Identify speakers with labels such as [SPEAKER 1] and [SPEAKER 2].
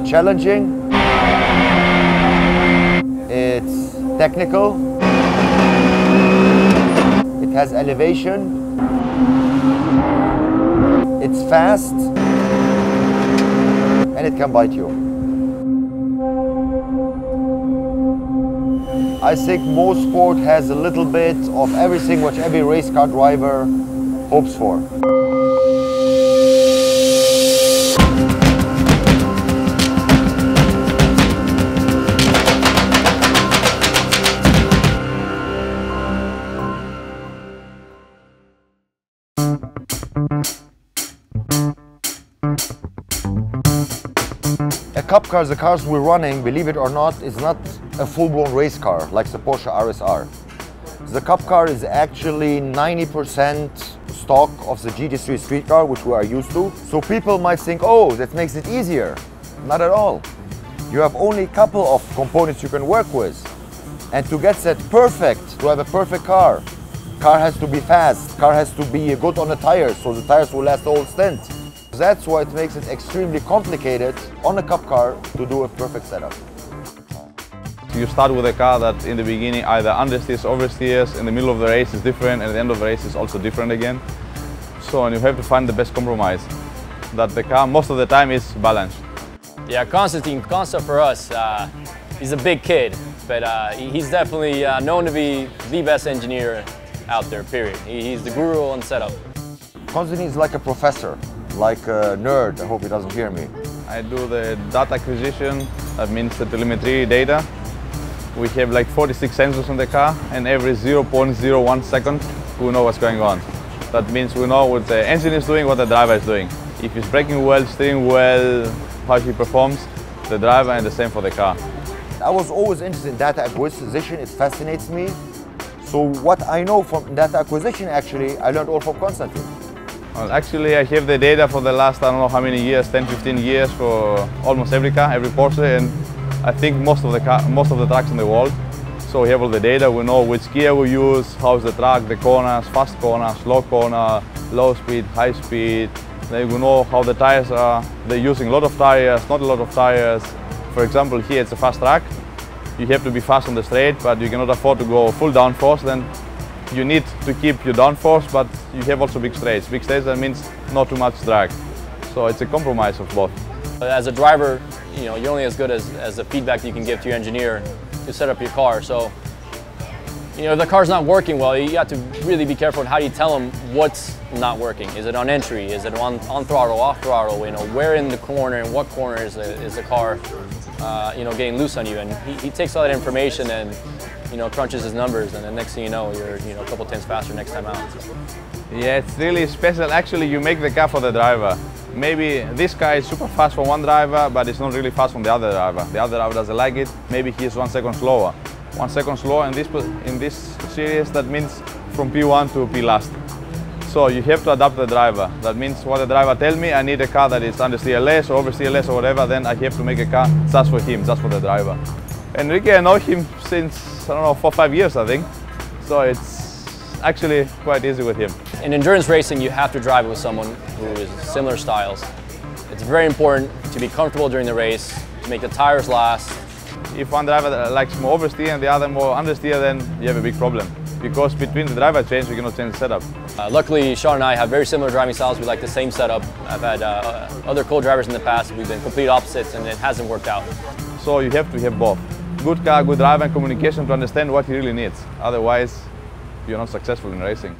[SPEAKER 1] challenging, it's technical, it has elevation, it's fast, and it can bite you. I think Mosport has a little bit of everything which every race car driver hopes for. A cup car, the cars we're running, believe it or not, is not a full-blown race car like the Porsche RSR. The cup car is actually 90% stock of the GT3 street car, which we are used to. So people might think, oh, that makes it easier. Not at all. You have only a couple of components you can work with. And to get that perfect, to have a perfect car has to be fast, car has to be good on the tires, so the tires will last the whole stint. That's why it makes it extremely complicated on a cup car to do a perfect setup.
[SPEAKER 2] You start with a car that in the beginning either understeers, oversteers, in the middle of the race is different, and at the end of the race is also different again. So you have to find the best compromise, that the car most of the time is balanced.
[SPEAKER 3] Yeah, Constantine for us, he's a big kid, but he's definitely known to be the best engineer out there, period. He's the guru on setup.
[SPEAKER 1] Constantine is like a professor, like a nerd. I hope he doesn't hear me.
[SPEAKER 2] I do the data acquisition, that means the telemetry data. We have like 46 sensors in the car, and every 0.01 second we know what's going on. That means we know what the engine is doing, what the driver is doing. If he's braking well, steering well, how he performs, the driver, and the same for the car.
[SPEAKER 1] I was always interested in data acquisition, it fascinates me. So what I know from data acquisition, actually, I learned all from Constantine.
[SPEAKER 2] Well, actually, I have the data for the last, I don't know how many years, 10, 15 years for almost every car, every Porsche, and I think most of the tracks in the world. So we have all the data, we know which gear we use, how's the track, the corners, fast corner, slow corner, low speed, high speed. Then we know how the tires are, they're using a lot of tires, not a lot of tires. For example, here it's a fast track. You have to be fast on the straight, but you cannot afford to go full downforce. Then you need to keep your downforce, but you have also big straights. Big straights, that means not too much drag. So it's a compromise of both.
[SPEAKER 3] As a driver, you're only as good as the feedback you can give to your engineer to set up your car. So, if the car's not working well, you have to really be careful on how you tell them what's not working. Is it on entry? Is it on throttle, off throttle? Where in the corner and what corner is the car, getting loose on you? And he takes all that information and, crunches his numbers, and the next thing you know, you're a couple tenths faster next time out.
[SPEAKER 2] Yeah, it's really special. Actually, you make the car for the driver. Maybe this car is super fast for one driver, but it's not really fast from the other driver. The other driver doesn't like it. Maybe he is 1 second slower. 1 second slower in this series, that means from P1 to P last. So you have to adapt the driver. That means what the driver tells me, I need a car that is understeer less or oversteer less or whatever, then I have to make a car just for him, just for the driver. Enrique, I know him since, I don't know, 4 or 5 years, I think. So it's actually quite easy with him.
[SPEAKER 3] In endurance racing, you have to drive with someone who is similar styles. It's very important to be comfortable during the race, to make the tires last.
[SPEAKER 2] If one driver likes more oversteer and the other more understeer, then you have a big problem. Because between the driver change, you cannot change the setup.
[SPEAKER 3] Luckily, Sean and I have very similar driving styles. We like the same setup. I've had other co-drivers in the past. We've been complete opposites, and it hasn't worked out.
[SPEAKER 2] So you have to have both. Good car, good driver, and communication to understand what he really needs. Otherwise, you're not successful in racing.